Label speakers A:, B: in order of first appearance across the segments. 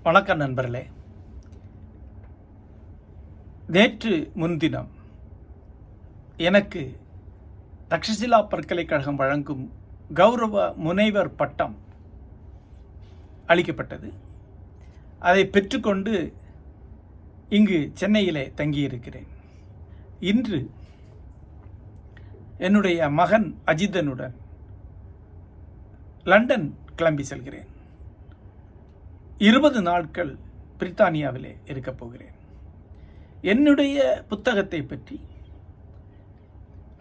A: வணக்கம் நண்பர்களே. நேற்று முன்தினம் எனக்கு தக்ஷசிலா பல்கலைக்கழகம் வழங்கும் கௌரவ முனைவர் பட்டம் அளிக்கப்பட்டது. அதை பெற்றுக்கொண்டு இங்கு சென்னையிலே தங்கியிருக்கிறேன். இன்று என்னுடைய மகன் அஜிதனுடன் லண்டன் கிளம்பி செல்கிறேன். 20 நாட்கள் பிரித்தானியாவிலே இருக்கப் போகிறேன். என்னுடைய புத்தகத்தை பற்றி,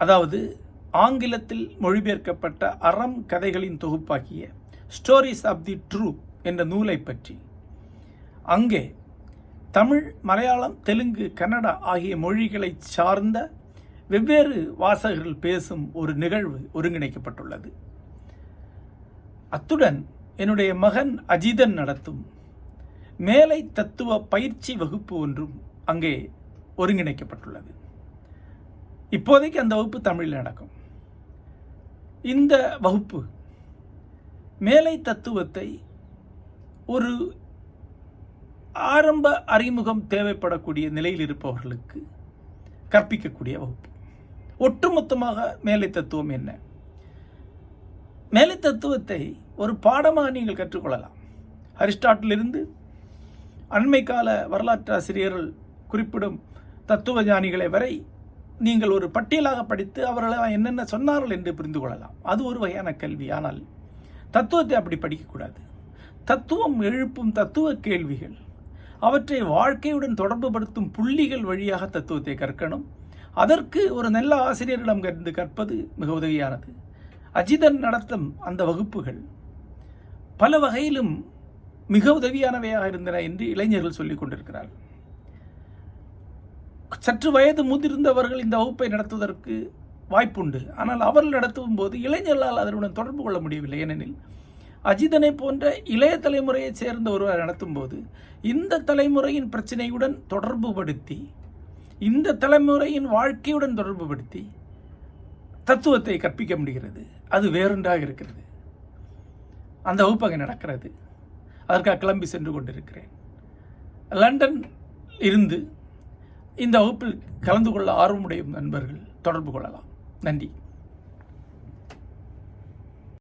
A: அதாவது ஆங்கிலத்தில் மொழிபெயர்க்கப்பட்ட அறம் கதைகளின் தொகுப்பாகிய ஸ்டோரிஸ் ஆஃப் தி ட்ரூ என்ற நூலை பற்றி அங்கே தமிழ், மலையாளம், தெலுங்கு, கன்னடா ஆகிய மொழிகளை சார்ந்த வெவ்வேறு வாசகர்கள் பேசும் ஒரு நிகழ்வு ஒருங்கிணைக்கப்பட்டுள்ளது. அத்துடன் என்னுடைய மகன் அஜிதன் நடத்தும் மேலை தத்துவ பயிற்சி வகுப்பு ஒன்றும் அங்கே ஒருங்கிணைக்கப்பட்டுள்ளது. இப்போதைக்கு அந்த வகுப்பு தமிழில் நடக்கும். இந்த வகுப்பு மேலை தத்துவத்தை ஒரு ஆரம்ப அறிமுகம் தேவைப்படக்கூடிய நிலையில் இருப்பவர்களுக்கு கற்பிக்கக்கூடிய வகுப்பு. ஒட்டுமொத்தமாக மேலை தத்துவம் என்ன, மேலை தத்துவத்தை ஒரு பாடமாக நீங்கள் கற்றுக்கொள்ளலாம். அரிஸ்டாட்டிலிருந்து அண்மை கால வரலாற்று ஆசிரியர்கள் குறிப்பிடும் தத்துவ ஞானிகளை வரை நீங்கள் ஒரு பட்டியலாக படித்து அவர்கள் என்னென்ன சொன்னார்கள் என்று புரிந்து கொள்ளலாம். அது ஒரு வகையான கல்வி. ஆனால் தத்துவத்தை அப்படி படிக்கக்கூடாது. தத்துவம் எழுப்பும் தத்துவ கேள்விகள், அவற்றை வாழ்க்கையுடன் தொடர்புபடுத்தும் புள்ளிகள் வழியாக தத்துவத்தை கற்கணும். அதற்கு ஒரு நல்ல ஆசிரியரிடம் இருந்து கற்பது மிக உதவியானது. அஜிதன் நடத்தும் அந்த வகுப்புகள் பல வகையிலும் மிக உதவியானவையாக இருந்தன என்று இளைஞர்கள் சொல்லிக் கொண்டிருக்கிறார்கள். சற்று வயது முதிர்ந்தவர்கள் இந்த வகுப்பை நடத்துவதற்கு வாய்ப்புண்டு. ஆனால் அவர்கள் நடத்தும் போது இளைஞர்களால் அதனுடன் தொடர்பு கொள்ள முடியவில்லை. ஏனெனில் அஜிதனை போன்ற இளைய தலைமுறையைச் சேர்ந்த ஒருவர் நடத்தும் போது இந்த தலைமுறையின் பிரச்சனையுடன் தொடர்புபடுத்தி, இந்த தலைமுறையின் வாழ்க்கையுடன் தொடர்புபடுத்தி தத்துவத்தை கற்பிக்க முடிகிறது. அது வேறொன்றாக இருக்கிறது. அந்த வகுப்பு அங்கே நடக்கிறது. அதற்காக கிளம்பி சென்று கொண்டிருக்கிறேன். லண்டன் இருந்து இந்த வகுப்பில் கலந்து கொள்ள ஆர்வமுடைய நண்பர்கள் தொடர்பு கொள்ளலாம். நன்றி.